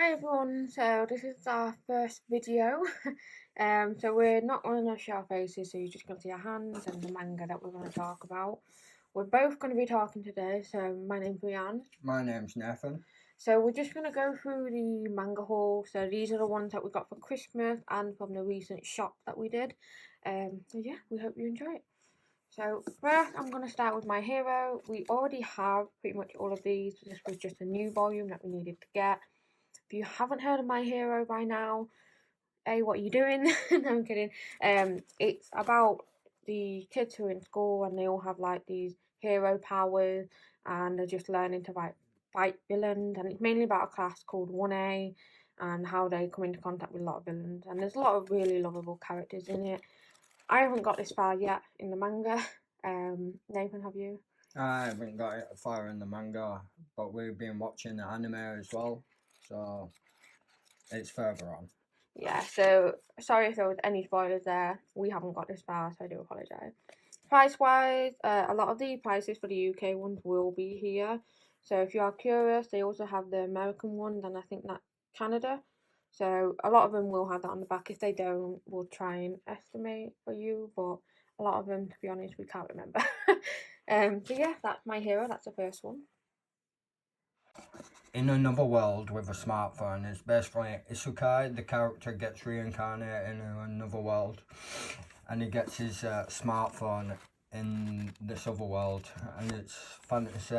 Hi everyone, so this is our first video. So we're not going to show our faces, so you're just going to see our hands and the manga that we're going to talk about. We're both going to be talking today, so my name's Rianne. My name's Nathan. So we're just going to go through the manga haul. So these are the ones that we got for Christmas and from the recent shop that we did. So yeah, we hope you enjoy it. So first I'm going to start with My Hero. We already have pretty much all of these. This was just a new volume that we needed to get. If you haven't heard of My Hero by now, what are you doing? No, I'm kidding. It's about the kids who are in school and they all have like these hero powers and they're just learning to fight villains, and it's mainly about a class called 1A and how they come into contact with a lot of villains, and there's a lot of really lovable characters in it. I haven't got this far yet in the manga. Nathan, have you? I haven't got it far in the manga, but we've been watching the anime as well, so it's further on. Yeah, so sorry if there was any spoilers there. We haven't got this far, so I do apologise. Price-wise, a lot of the prices for the UK ones will be here. So if you are curious, they also have the American ones, and I think that Canada. So a lot of them will have that on the back. If they don't, we'll try and estimate for you. But a lot of them, to be honest, we can't remember. So yeah, that's My Hero. That's the first one. In another world with a smartphone, it's basically Isekai. The character gets reincarnated in another world, and he gets his smartphone in this other world, and it's fantasy.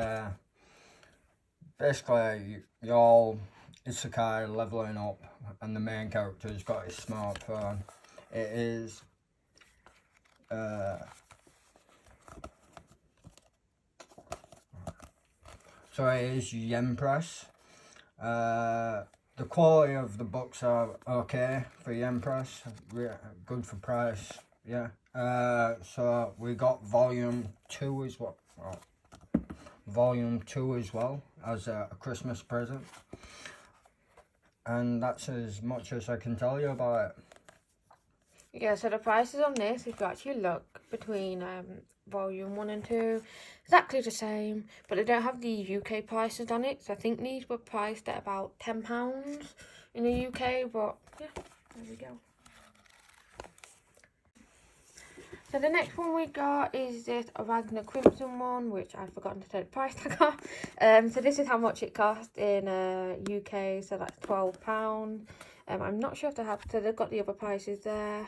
Basically, you're all Isekai leveling up, and the main character's got his smartphone. It is so it is yen press. The quality of the books are okay for yen press, good for price, yeah. So we got volume 2 as well. Volume 2 as well as a Christmas present. And that's as much as I can tell you about it. Yeah, so the prices on this, if you actually look between volume 1 and 2, exactly the same, but they don't have the UK prices on it. So I think these were priced at about £10 in the UK, but yeah, there we go. So the next one we got is this Ragnar Crimson one, which I've forgotten to take the price tag off. So this is how much it cost in UK, so that's £12. I'm not sure if they have, so they've got the other prices there.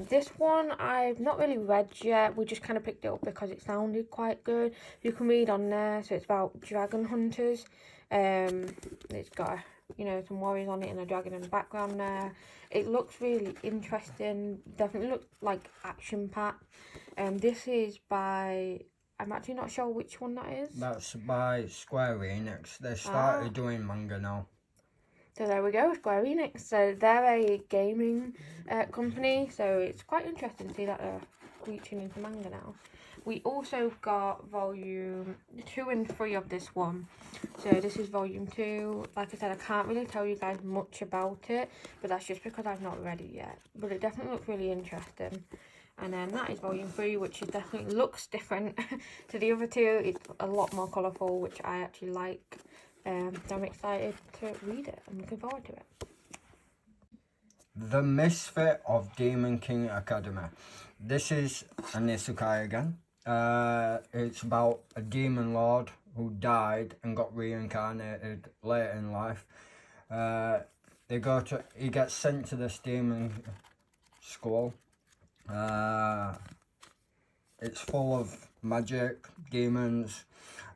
This one I've not really read yet. We just kind of picked it up because it sounded quite good. You can read on there. So it's about dragon hunters. It's got some warriors on it and a dragon in the background there. It looks really interesting. Definitely looks like action packed. This is by, I'm actually not sure which one that is. That's by Square Enix. They started doing manga now. So there we go, Square Enix. So they're a gaming company, so it's quite interesting to see that they're reaching into manga now. We also got volume 2 and 3 of this one. So this is volume 2. Like I said, I can't really tell you guys much about it, but that's just because I've not read it yet. But it definitely looks really interesting. And then that is volume 3, which is definitely looks different to the other two. It's a lot more colourful, which I actually like. I'm excited to read it. I'm looking forward to it. The Misfit of Demon King Academy. This is an isekai again. It's about a demon lord who died and got reincarnated later in life. He gets sent to this demon school. It's full of magic, demons.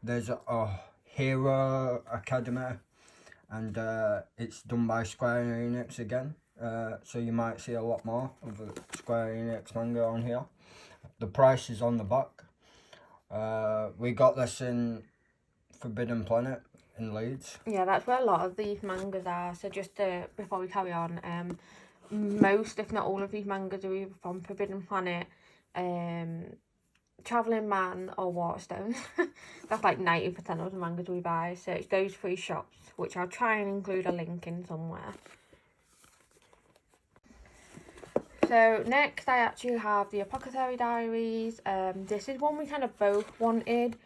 There's a hero academy, and it's done by Square Enix again. So you might see a lot more of the Square Enix manga on here. The price is on the back. We got this in Forbidden Planet in Leeds. Yeah, that's where a lot of these mangas are. So just before we carry on, most, if not all of these mangas are either from Forbidden Planet, Travelling Man or Waterstones. That's like 90% of the mangas we buy. So it's those 3 shops, which I'll try and include a link in somewhere. So next I actually have the Apothecary Diaries. This is one we kind of both wanted.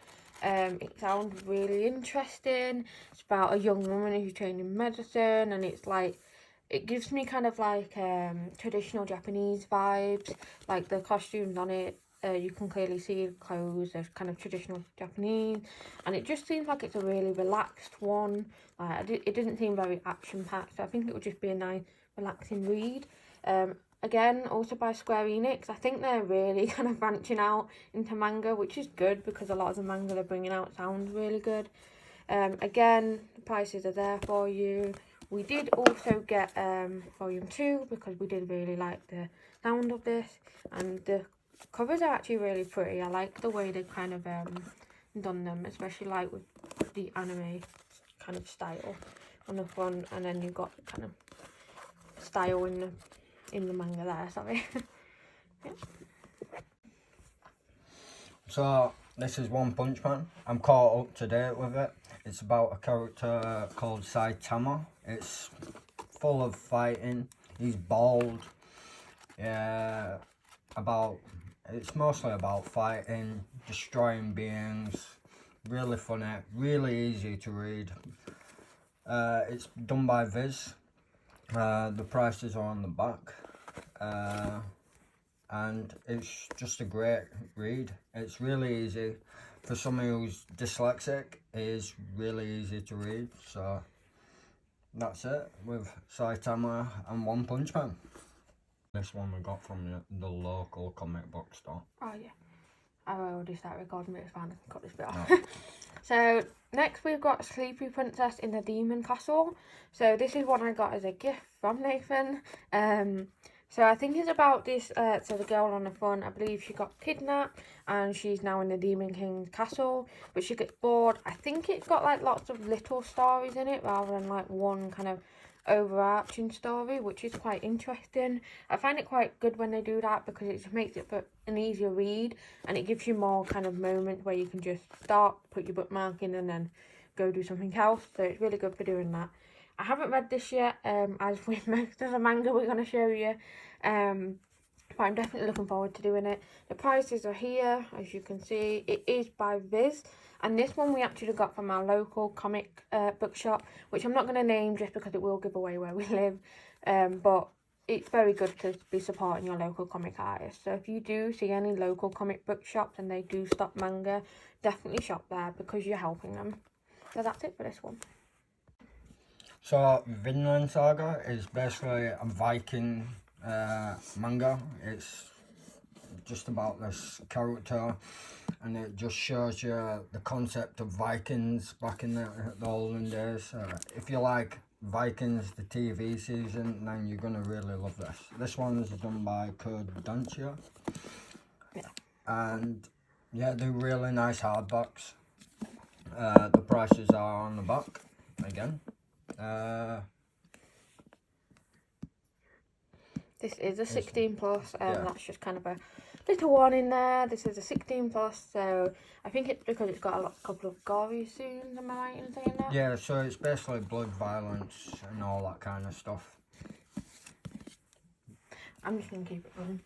It sounds really interesting. It's about a young woman who's trained in medicine, and it's like, it gives me kind of like traditional Japanese vibes. Like the costumes on it, you can clearly see the clothes are kind of traditional Japanese, and it just seems like it's a really relaxed one. It doesn't seem very action packed, so I think it would just be a nice relaxing read. Again, also by Square Enix. I think they're really kind of branching out into manga, which is good because a lot of the manga they're bringing out sounds really good. Again, the prices are there for you. We did also get volume 2 because we did really like the sound of this, and the covers are actually really pretty. I like the way they've kind of done them, especially like with the anime kind of style on the front, and then you've got kind of style in the manga there, sorry. Yeah. So this is One Punch Man. I'm caught up to date with it. It's about a character called Saitama. It's full of fighting. He's bald. Yeah, it's mostly about fighting, destroying beings. Really funny, really easy to read. It's done by Viz. The prices are on the back. And it's just a great read. It's really easy. For someone who's dyslexic, it is really easy to read. So that's it with Saitama and One Punch Man. This one we got from the local comic book store. Oh yeah, I already started recording, but it's fine, I can cut this bit off. No. So next we've got Sleepy Princess in the Demon Castle. So this is one I got as a gift from Nathan. So I think it's about this, so the girl on the front, I believe she got kidnapped and she's now in the Demon King's castle, but she gets bored. I think it's got like lots of little stories in it rather than like one kind of overarching story, which is quite interesting. I find it quite good when they do that because it just makes it for an easier read, and it gives you more kind of moments where you can just start, put your bookmark in, and then go do something else. So it's really good for doing that. I haven't read this yet, as with most of the manga we're going to show you, but I'm definitely looking forward to doing it. The prices are here, as you can see. It is by Viz, and this one we actually got from our local comic bookshop, which I'm not going to name just because it will give away where we live, but it's very good to be supporting your local comic artists. So if you do see any local comic book shops and they do stock manga, definitely shop there because you're helping them. So that's it for this one. So Vinland Saga is basically a Viking manga. It's just about this character, and it just shows you the concept of Vikings back in the olden days. If you like Vikings, the TV season, then you're gonna really love this. This one is done by Code Dancia. Yeah. And yeah, they're really nice hardbacks. The prices are on the back again. This is a 16 plus, yeah. that's just kind of a little warning there. This is a 16 plus, so I think it's because it's got a couple of gory scenes, am I right in saying that? Yeah, so it's basically blood, violence, and all that kind of stuff. I'm just going to keep it running.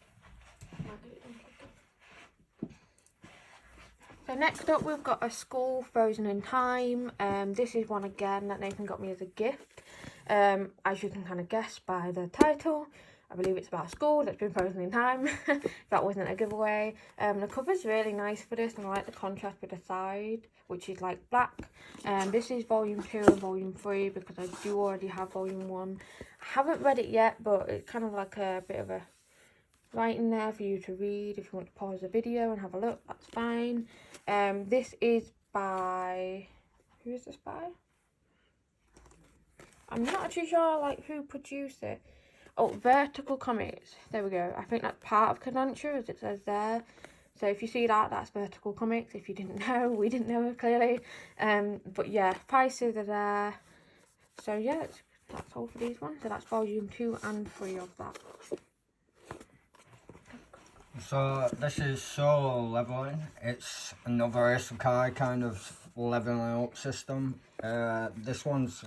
So next up we've got A Skull Frozen in Time. This is one again that Nathan got me as a gift. As you can kind of guess by the title, I believe it's about a skull that's been frozen in time. That wasn't a giveaway. The cover's really nice for this, and I like the contrast with the side, which is like black. This is volume 2 and volume 3 because I do already have volume 1. I haven't read it yet, but it's kind of like a bit of a writing there for you to read. If you want to pause the video and have a look, that's fine. This is by, who is this by? I'm not actually sure like who produced it. Oh, Vertical Comics. There we go. I think that's part of Kodansha, as it says there. So if you see that, that's Vertical Comics. If you didn't know, we didn't know clearly. But yeah, prices are there. So yeah, that's all for these ones. So that's volume 2 and 3 of that. So this is solo leveling. It's another isekai kind of leveling up system. This one's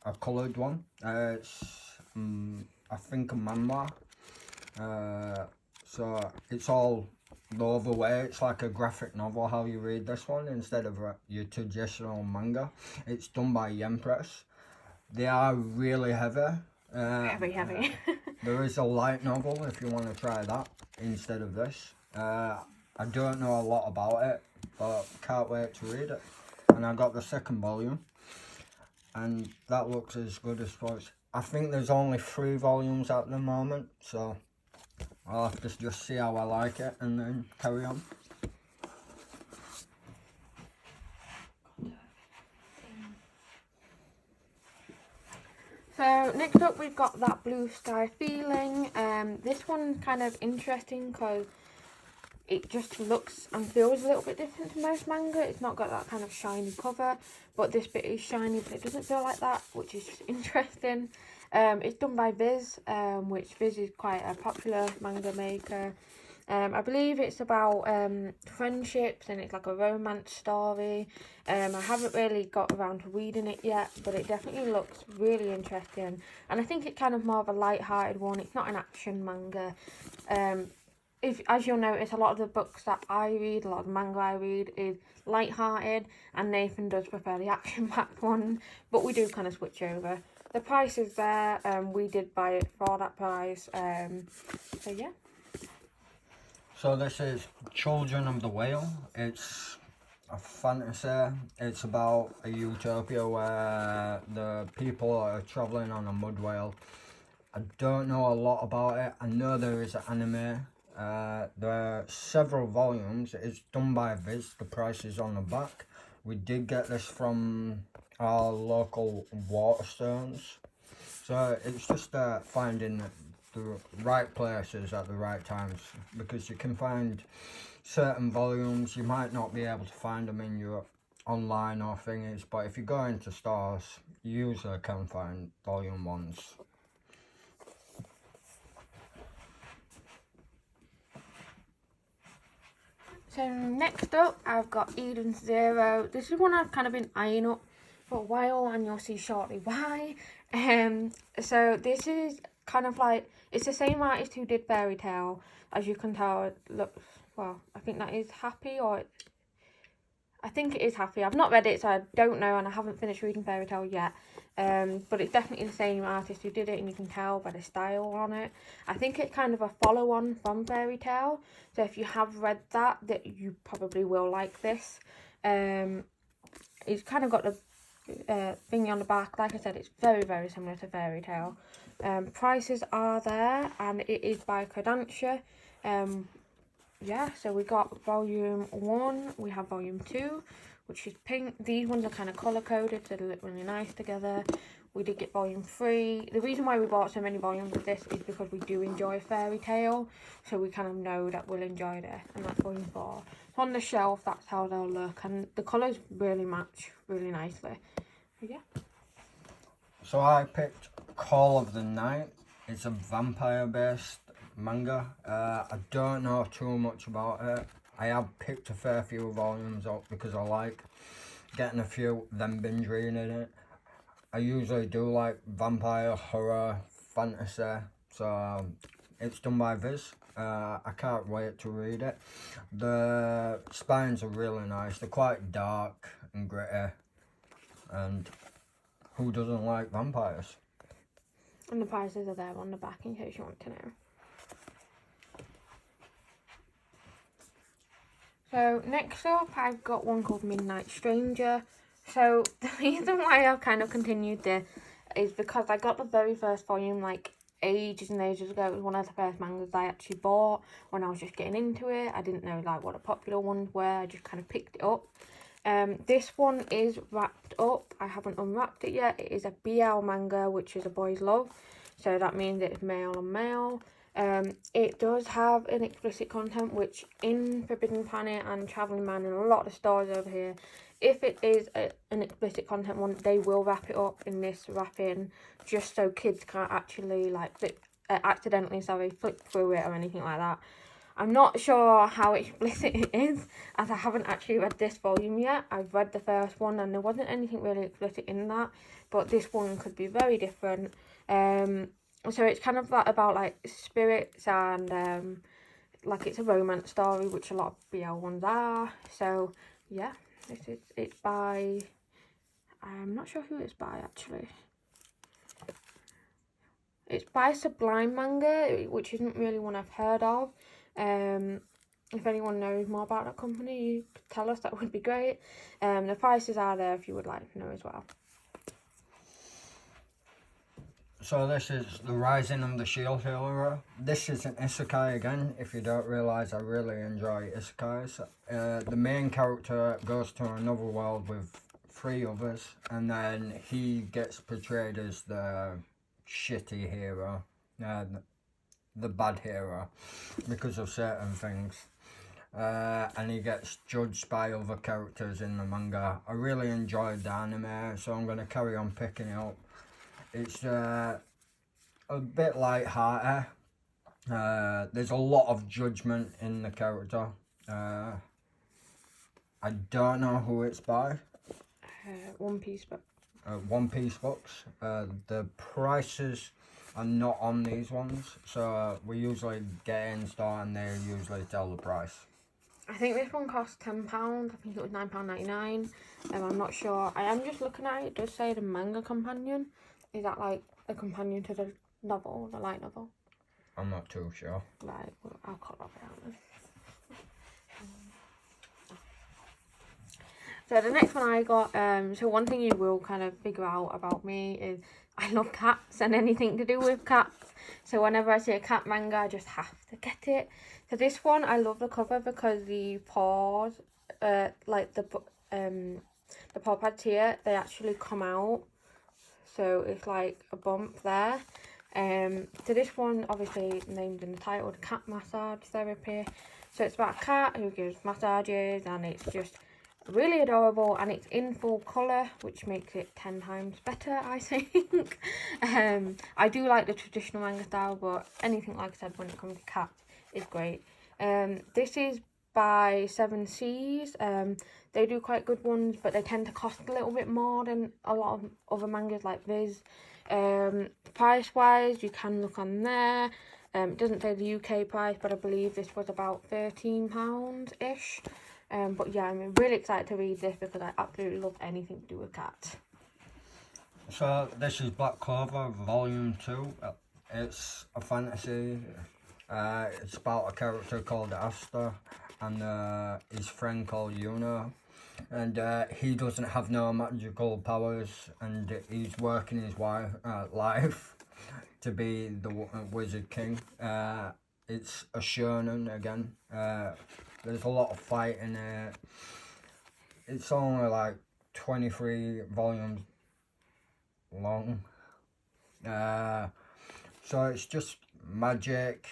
a coloured one. It's I think a manhwa. So it's all the way. It's like a graphic novel how you read this one instead of your traditional manga. It's done by Yen Press. They are really heavy. Heavy. There is a light novel if you want to try that instead of this. I don't know a lot about it, but can't wait to read it. And I got the second volume, and that looks as good as first. I think there's only 3 volumes at the moment, so I'll have to just see how I like it and then carry on. So next up we've got That Blue Sky Feeling. This one's kind of interesting because it just looks and feels a little bit different to most manga. It's not got that kind of shiny cover, but this bit is shiny, but it doesn't feel like that, which is just interesting. It's done by Viz, which Viz is quite a popular manga maker. I believe it's about friendships, and it's like a romance story. I haven't really got around to reading it yet, but it definitely looks really interesting. And I think it's kind of more of a light-hearted one. It's not an action manga. As you'll notice, a lot of the books that I read, a lot of the manga I read is light-hearted, and Nathan does prefer the action-packed one, but we do kind of switch over. The price is there, we did buy it for that price, so yeah. So this is Children of the Whale. It's a fantasy. It's about a utopia where the people are travelling on a mud whale. I don't know a lot about it. I know there is an anime. There are several volumes. It's done by Viz. The price is on the back. We did get this from our local Waterstones. So it's just finding the right places at the right times, because you can find certain volumes, you might not be able to find them in your online or thingies, but if you go into stores, you usually can find volume ones. So next up, I've got Eden Zero. This is one I've kind of been eyeing up for a while, and you'll see shortly why. So this is kind of like, it's the same artist who did Fairy Tail. As you can tell, it looks, well, I think that is Happy, or I think it is Happy. I've not read it, so I don't know, and I haven't finished reading Fairy Tail yet. But it's definitely the same artist who did it, and you can tell by the style on it. I think it's kind of a follow-on from Fairy Tail, so if you have read that you probably will like this. It's kind of got the thingy on the back. Like I said, it's very, very similar to Fairy Tail. Prices are there, and it is by Kodansha. Yeah, so we got volume 1, we have volume 2, which is pink. These ones are kind of colour coded, so they look really nice together. We did get volume 3. The reason why we bought so many volumes of this is because we do enjoy Fairy Tail, so we kind of know that we'll enjoy this, and that's volume 4. So on the shelf, that's how they'll look, and the colours really match really nicely. So yeah. So I picked Call of the Night. It's a vampire-based manga. I don't know too much about it. I have picked a fair few volumes up because I like getting a few, then binge reading it. I usually do like vampire, horror, fantasy, so it's done by Viz. I can't wait to read it. The spines are really nice. They're quite dark and gritty, and who doesn't like vampires? And the prices are there on the back in case you want to know. So next up, I've got one called Midnight Stranger. So the reason why I've kind of continued this is because I got the very first volume like ages and ages ago. It was one of the first mangas I actually bought when I was just getting into it. I didn't know like what the popular ones were. I just kind of picked it up. This one is wrapped up. I haven't unwrapped it yet. It is a BL manga, which is a boy's love. So that means it's male on male. It does have an explicit content, which in Forbidden Planet and Travelling Man and a lot of the stores over here, if it is an explicit content one, they will wrap it up in this wrapping, just so kids can't actually like accidentally flip through it or anything like that. I'm not sure how explicit it is, as I haven't actually read this volume yet. I've read the first one and there wasn't anything really explicit in that, but this one could be very different. So it's kind of like about like spirits and like it's a romance story, which a lot of BL ones are. So yeah, it's by, I'm not sure who it's by actually. It's by Sublime Manga, which isn't really one I've heard of. If anyone knows more about that company, you could tell us, that would be great. The prices are there if you would like to know as well. So this is the Rising of the Shield Hero. This is an isekai again. If you don't realise, I really enjoy isekais. The main character goes to another world with 3 others, and then he gets portrayed as the shitty hero, the bad hero, because of certain things. And he gets judged by other characters in the manga. I really enjoyed the anime, so I'm going to carry on picking it up. It's a bit light-hearted. There's a lot of judgment in the character. I don't know who it's by. One Piece book. One Piece books. The prices are not on these ones, so we usually get in store and they usually tell the price. I think this one cost £10. I think it was £9.99. I'm not sure. I am just looking at it. It does say the manga companion. Is that like a companion to the novel, the light novel? I'm not too sure. Right, well, I'll cut that out then. So the next one I got, so one thing you will kind of figure out about me is I love cats and anything to do with cats. So whenever I see a cat manga, I just have to get it. So this one, I love the cover because the paws, like the paw pads here, they actually come out. So it's like a bump there. So this one, obviously named in the title, the cat massage therapy. So it's about a cat who gives massages, and it's just really adorable, and it's in full colour, which makes it 10 times better, I think. I do like the traditional manga style, but anything, like I said, when it comes to cats is great. This is by 7 Seas. They do quite good ones, but they tend to cost a little bit more than a lot of other mangas like Viz. Price wise, you can look on there. It doesn't say the UK price, but I believe this was about £13 ish. But yeah, I'm really excited to read this because I absolutely love anything to do with cats. So this is Black Clover Volume 2. It's a fantasy. It's about a character called Asta and his friend called Yuna. And he doesn't have no magical powers, and he's working his life to be the Wizard King. It's a shonen again. There's a lot of fight in it. It's only like 23 volumes long. So it's just magic,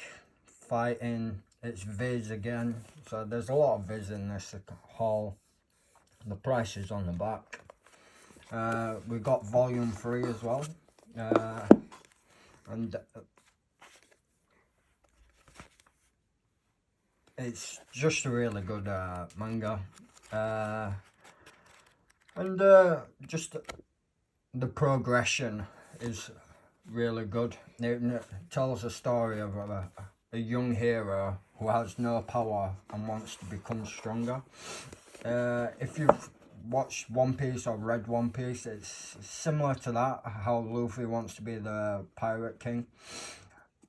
fighting. It's Viz again. So there's a lot of Viz in this haul. The price is on the back. We've got volume 3 as well. And it's just a really good manga. And just the progression is really good. It tells a story of a young hero who has no power and wants to become stronger. If you've watched One Piece or read One Piece, it's similar to that, how Luffy wants to be the Pirate King.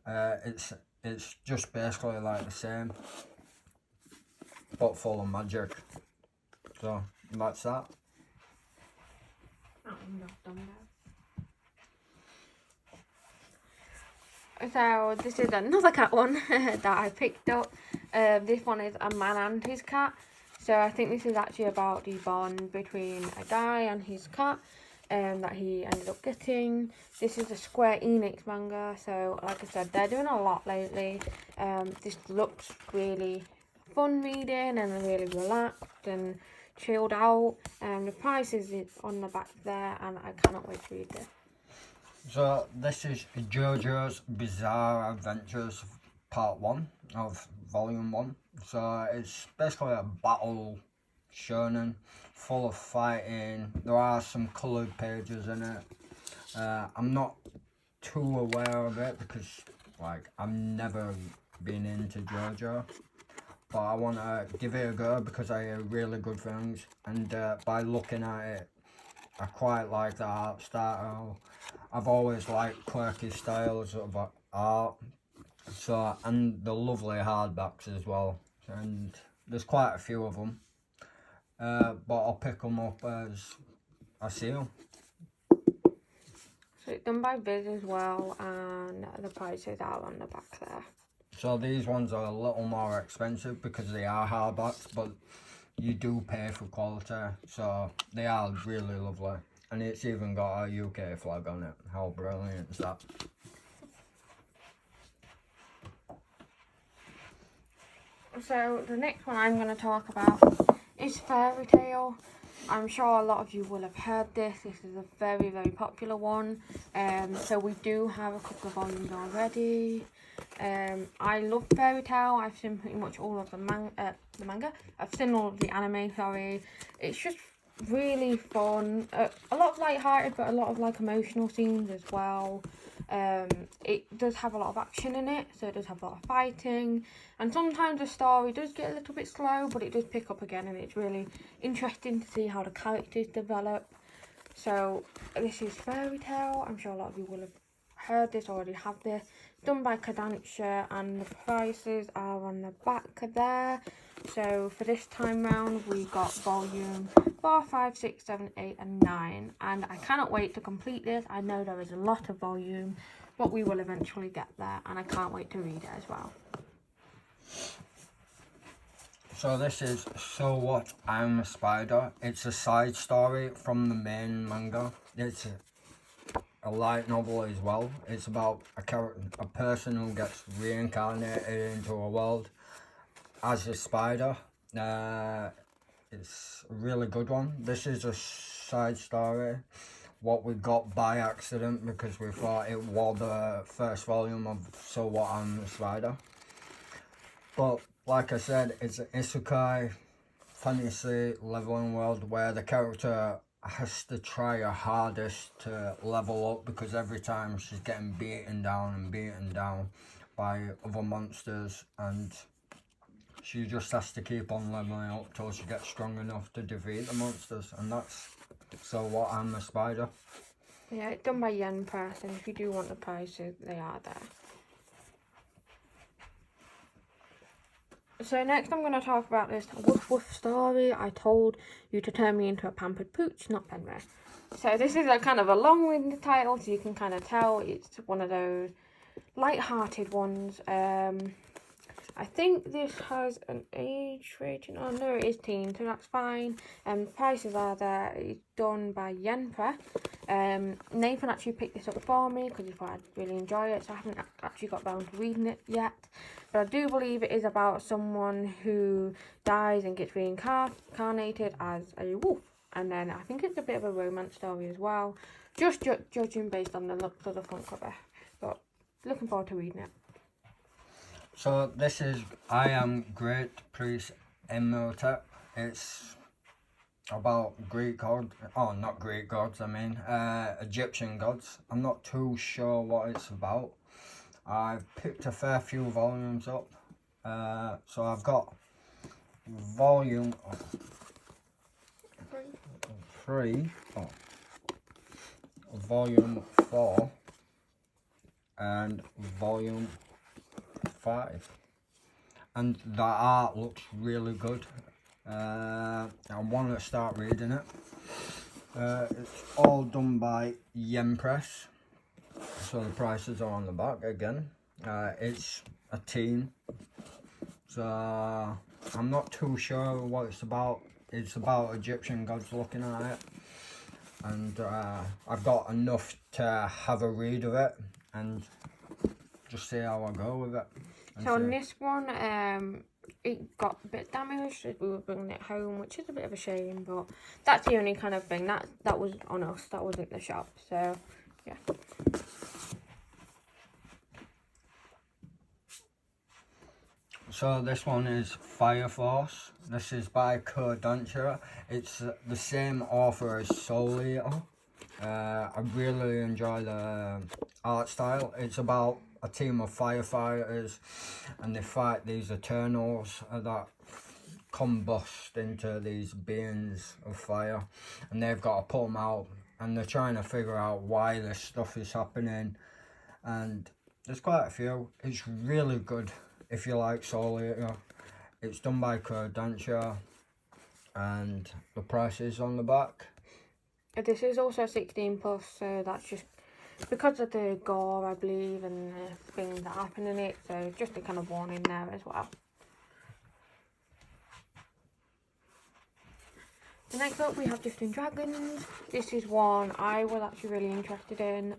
It's just basically like the same, but full of magic. So that's that. I'm not done now. So this is another cat one that I picked up. This one is a man and his cat. So I think this is actually about the bond between a guy and his cat that he ended up getting. This is a Square Enix manga, so like I said, they're doing a lot lately. This looks really fun reading and really relaxed and chilled out. The price is on the back there, and I cannot wait to read this. So this is JoJo's Bizarre Adventures Part 1 of Volume 1. So it's basically a battle shonen full of fighting. There are some coloured pages in it. I'm not too aware of it because like I've never been into JoJo, but I want to give it a go because I hear really good things, and by looking at it, I quite like the art style. I've always liked quirky styles of art, so, and the lovely hardbacks as well, and there's quite a few of them, but I'll pick them up as I see them. So it's done by Viz as well, and the prices are on the back there. So these ones are a little more expensive because they are hardbacks, but you do pay for quality, so they are really lovely. And it's even got a UK flag on it. How brilliant is that? So the next one I'm going to talk about is Fairy Tale. I'm sure a lot of you will have heard this. This is a very, very popular one. So we do have a couple of volumes already. I love Fairy Tale. I've seen pretty much all of the manga. I've seen all of the anime, sorry. It's just really fun. A lot of light-hearted, but a lot of like emotional scenes as well. It does have a lot of action in it, so it does have a lot of fighting, and sometimes the story does get a little bit slow, but it does pick up again, and it's really interesting to see how the characters develop. So this is Fairy Tale. I'm sure a lot of you will have heard this, already have this. Done by Kodansha, and the prices are on the back there. So for this time round, we got volume 4, 5, 6, 7, 8 and 9, and I cannot wait to complete this. I know there is a lot of volume, but we will eventually get there, and I can't wait to read it as well. So this is So What, I'm a Spider. It's a side story from the main manga. It's a light novel as well. It's about a person who gets reincarnated into a world as a spider. It's a really good one. This is a side story, what we got by accident because we thought it was the first volume of So What, I'm a Spider. But like I said, it's an isekai fantasy leveling world where the character has to try her hardest to level up because every time she's getting beaten down by other monsters, and she just has to keep on leveling up till she gets strong enough to defeat the monsters, and that's So What, I'm a Spider. Yeah, it's done by Yen Press, and if you do want the prices, they are there. So next I'm going to talk about this Woof Woof story. I told you to turn me into a pampered pooch, not Penrith. So this is a kind of a long-winded title, so you can kind of tell it's one of those light-hearted ones. I think this has an age rating. Oh no, it is teen, so that's fine. Prices are there. It's done by Yen Press. Nathan actually picked this up for me because he thought I'd really enjoy it, so I haven't actually got around to reading it yet. But I do believe it is about someone who dies and gets reincarnated as a wolf. And then I think it's a bit of a romance story as well. Just judging based on the looks of the front cover. But looking forward to reading it. So this is I Am Great Priest Imhotep. It's about Greek gods, oh not Greek gods, I mean Egyptian gods. I'm not too sure what it's about. I've picked a fair few volumes up, so I've got volume 3, volume 4 and volume 5, and the art looks really good. I want to start reading it. It's all done by Yen Press, so the prices are on the back again. It's a teen, so I'm not too sure what it's about. It's about Egyptian gods, looking at it, and I've got enough to have a read of it and just see how I go with it. So on this one, it got a bit damaged as we were bringing it home, which is a bit of a shame, but that's the only kind of thing. That was on us, that wasn't the shop, so yeah. So this one is Fire Force. This is by Kodansha. It's the same author as Soul Eater. I really enjoy the art style. It's about a team of firefighters, and they fight these Eternals that combust into these beings of fire, and they've got to put them out, and they're trying to figure out why this stuff is happening, and there's quite a few. It's really good if you like Soul Eater. It's done by Kodansha, and the price is on the back. This is also 16 plus, so that's just because of the gore, I believe, and the things that happen in it, so just a kind of warning there as well. The next up we have Drifting Dragons. This is one I was actually really interested in.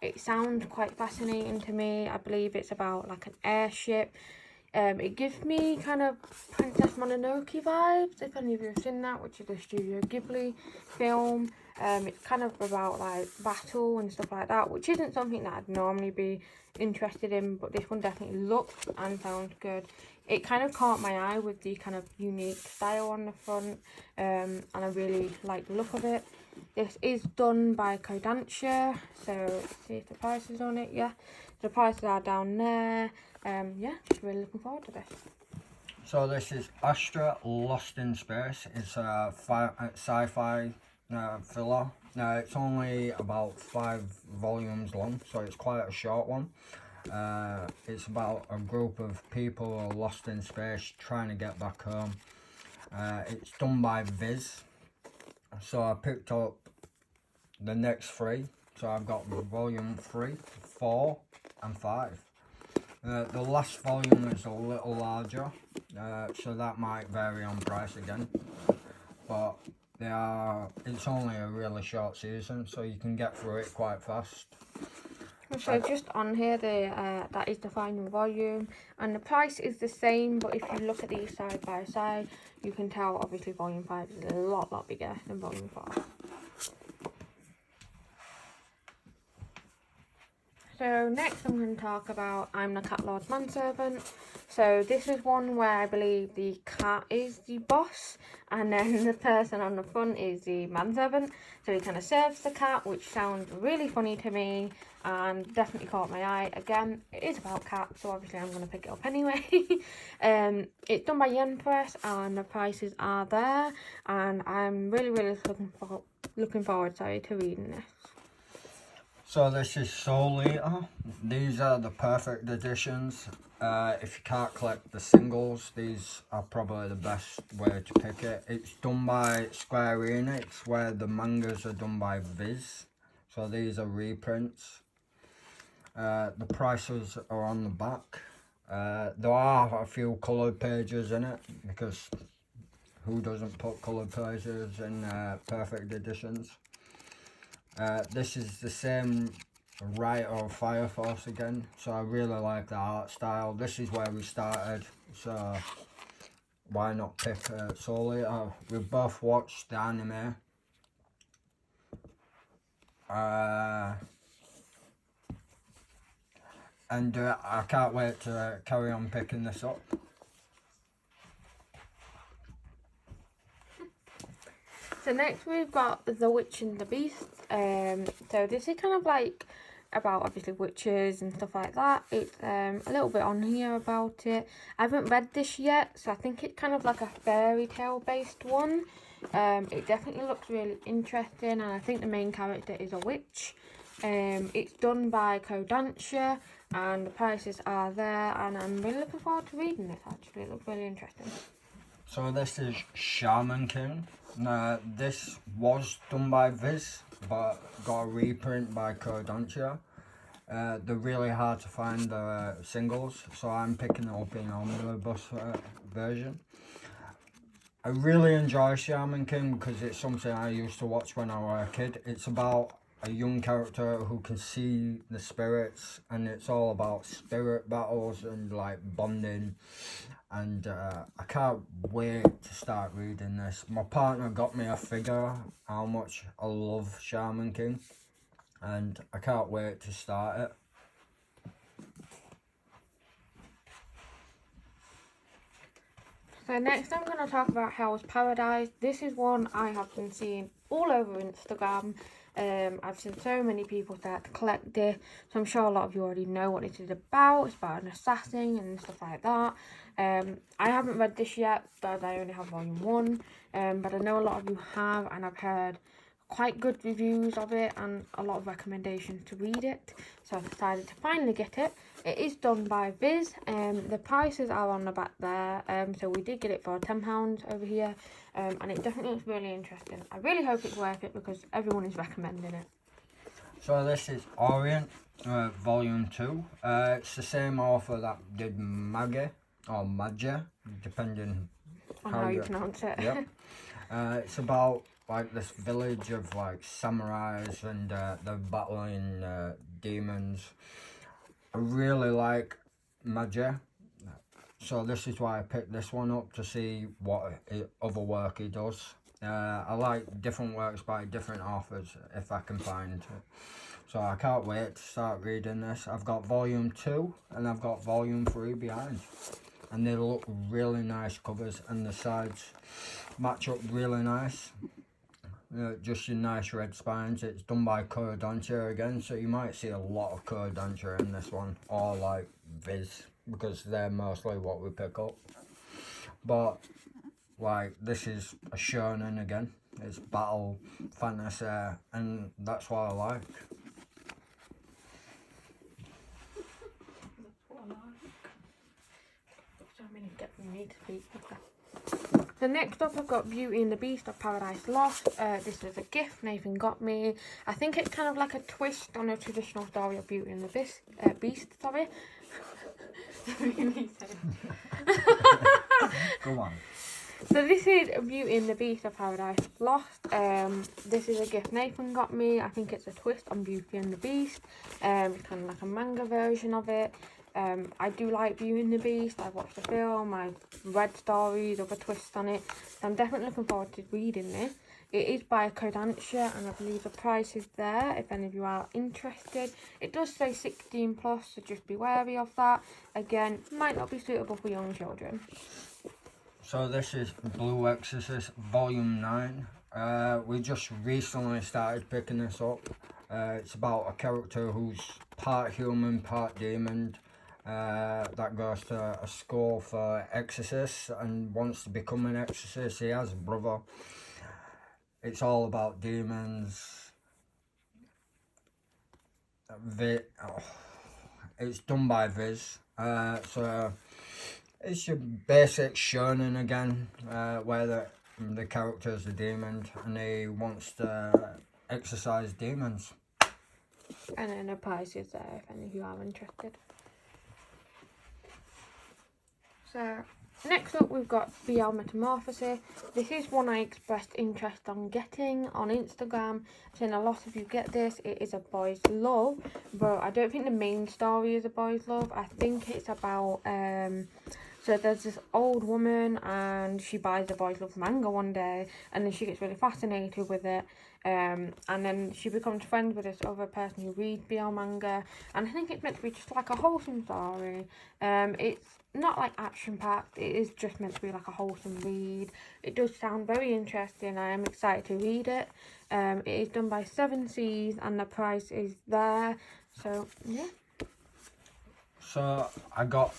It sounds quite fascinating to me. I believe it's about like an airship. It gives me kind of Princess Mononoke vibes, if any of you have seen that, which is a Studio Ghibli film. It's kind of about like battle and stuff like that, which isn't something that I'd normally be interested in, but this one definitely looks and sounds good. It kind of caught my eye with the kind of unique style on the front, and I really like the look of it. This is done by Kodansha, so let's see if the price is on it. Yeah, the prices are down there. Yeah, just really looking forward to this. So this is Astra Lost in Space. It's a sci-fi thriller. It's only about 5 volumes long, so it's quite a short one. It's about a group of people who are lost in space trying to get back home. It's done by Viz. So I picked up the next 3. So I've got volume 3, 4 and 5. The last volume is a little larger, so that might vary on price again. But it's only a really short season, so you can get through it quite fast. So just on here, that is the final volume, and the price is the same, but if you look at these side by side, you can tell obviously volume 5 is a lot bigger than volume 4. So next I'm going to talk about I'm the Cat Lord's Manservant. So this is one where I believe the cat is the boss, and then the person on the front is the manservant. So he kind of serves the cat, which sounds really funny to me and definitely caught my eye. Again, it is about cats, so obviously I'm going to pick it up anyway. It's done by Yen Press, and the prices are there, and I'm really looking forward to reading this. So this is Soul Eater. These are the perfect editions. If you can't collect the singles, these are probably the best way to pick it. It's done by Square Enix, where the mangas are done by Viz. So these are reprints. The prices are on the back. There are a few coloured pages in it, because who doesn't put coloured pages in perfect editions? This is the same writer of Fire Force again, so I really like the art style. This is where we started, so why not pick Soul Eater? We both watched the anime. And I can't wait to carry on picking this up. So next we've got The Witch and the Beast. So this is kind of like about obviously witches and stuff like that. It's a little bit on here about it. I haven't read this yet, so I think it's kind of like a fairy tale based one. It definitely looks really interesting, and I think the main character is a witch. It's done by Kodansha, and the prices are there, and I'm really looking forward to reading this actually. It looks really interesting. So this is Shaman King. This was done by Viz, but got a reprint by Kodansha. They're really hard to find the singles, so I'm picking it up in omnibus version. I really enjoy Shaman King because it's something I used to watch when I was a kid. It's about a young character who can see the spirits, and it's all about spirit battles and like bonding. And I can't wait to start reading this. My partner got me a figure how much I love Shaman King, and I can't wait to start it. So next I'm going to talk about Hell's Paradise. This is one I have been seeing all over Instagram. I've seen so many people start to collect it, so I'm sure a lot of you already know what it is about. It's about an assassin and stuff like that. I haven't read this yet, but I only have volume 1, but I know a lot of you have, and I've heard quite good reviews of it and a lot of recommendations to read it, so I've decided to finally get it. It is done by Viz. The prices are on the back there, so we did get it for £10 over here, and it definitely looks really interesting. I really hope it's worth it because everyone is recommending it. So this is Orient, volume 2. It's the same author that did Mage or Magia, depending On how you pronounce it. Yep. It's about like this village of like samurais, and they're battling demons. I really like Magia, so this is why I picked this one up, to see what other work he does. I like different works by different authors if I can find it. So I can't wait to start reading this. I've got volume 2 and I've got volume 3 behind, and they look really nice covers, and the sides match up really nice. Just your nice red spines. It's done by Kodansha again, so you might see a lot of Kodansha in this one, or like Viz, because they're mostly what we pick up. But like, this is a shonen again. It's battle fantasy, and that's what I like. So next up, I've got Beauty and the Beast of Paradise Lost. This is a gift Nathan got me. I think it's kind of like a twist on a traditional story of Beauty and the Beast. Sorry. Go on. So this is Beauty and the Beast of Paradise Lost. This is a gift Nathan got me. I think it's a twist on Beauty and the Beast. It's kind of like a manga version of it. I do like Beauty and the Beast. I've watched the film, I've read stories, other twists on it. So I'm definitely looking forward to reading this. It is by Kodansha, and I believe the price is there if any of you are interested. It does say 16+, so just be wary of that. Again, might not be suitable for young children. So this is Blue Exorcist Volume 9. We just recently started picking this up. It's about a character who's part human, part demon, that goes to a school for exorcists and wants to become an exorcist. He has a brother. It's all about demons. It's done by Viz. So it's your basic shonen again, where the character's a demon and he wants to exorcise demons. And then the price is there if any of you are interested. So next up, we've got BL Metamorphosis. This is one I expressed interest on getting on Instagram. I've seen a lot of you get this. It is a boy's love, but I don't think the main story is a boy's love. I think it's about so there's this old woman and she buys the boy's love manga one day, and then she gets really fascinated with it. And then she becomes friends with this other person who reads BL manga, and I think it's meant to be just like a wholesome story. It's not like action packed, it is just meant to be like a wholesome read. It does sound very interesting. I am excited to read it. It is done by 7 Seas and the price is there, so yeah. So I got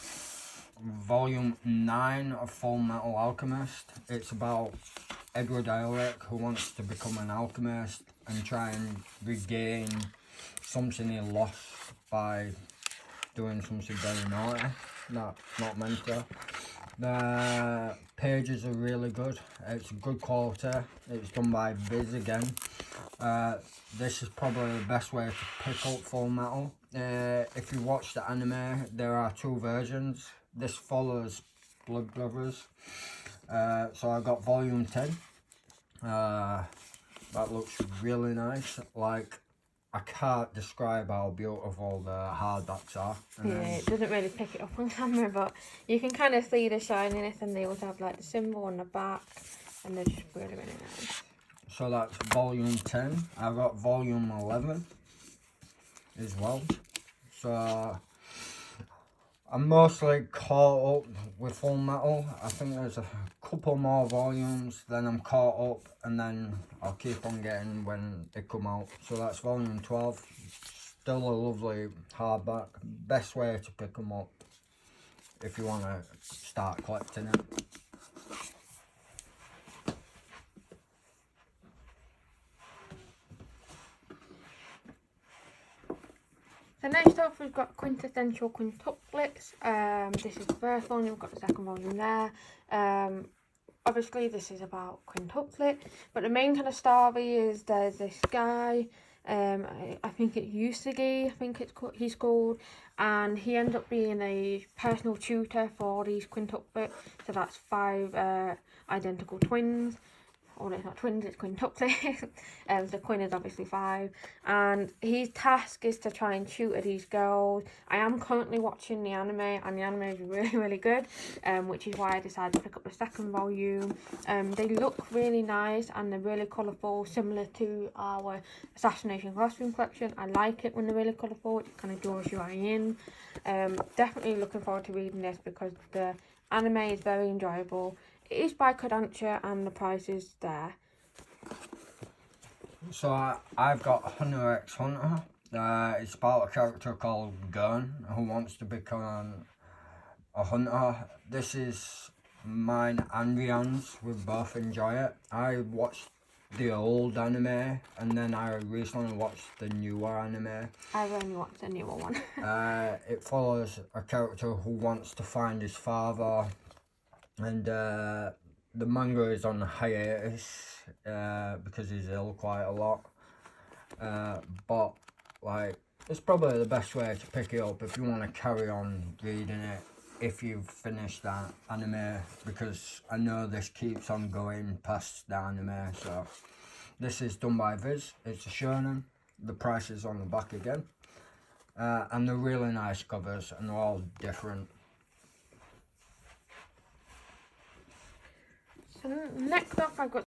volume 9 of Full Metal Alchemist. It's about Edward Elric, who wants to become an alchemist and try and regain something he lost by doing something very naughty. Not meant to. The pages are really good. It's good quality. It's done by Viz again. This is probably the best way to pick up Full Metal. If you watch the anime, there are 2 versions. This follows Blood Brothers. So I got volume 10. That looks really nice. Like, I can't describe how beautiful the hardbacks are. Yeah, it doesn't really pick it up on camera, but you can kind of see the shininess, and they also have like the symbol on the back, and they're just really, really nice. So that's volume 10. I got volume 11 as well. So I'm mostly caught up with Full Metal. I think there's a couple more volumes, then I'm caught up, and then I'll keep on getting when they come out. So that's volume 12. Still a lovely hardback. Best way to pick them up if you want to start collecting it. So next up we've got Quintessential Quintuplets. This is the first volume, we've got the second volume there. Obviously this is about quintuplet, but the main kind of story is there's this guy, I think it's Yusugi, he's called, and he ends up being a personal tutor for these quintuplets, so that's 5 identical twins. Oh, no, it's not twins, it's quintuplets. The queen is obviously 5, and his task is to try and tutor these girls. I am currently watching the anime, and the anime is really, really good, which is why I decided to pick up the second volume. They look really nice, and they're really colourful, similar to our Assassination Costume collection. I like it when they're really colourful, it kind of draws your eye in. Definitely looking forward to reading this, because the anime is very enjoyable. It is by Kodansha, and the price is there. So I've got Hunter x Hunter. It's about a character called Gurn who wants to become a hunter. This is mine and Rian's. We both enjoy it. I watched the old anime, and then I recently watched the newer anime. I've only watched the newer one. It follows a character who wants to find his father, and the manga is on hiatus because he's ill quite a lot. But like, it's probably the best way to pick it up if you want to carry on reading it if you've finished that anime, because I know this keeps on going past the anime. So this is done by Viz. It's a shonen. The price is on the back again, and they're really nice covers, and they're all different. So next up I've got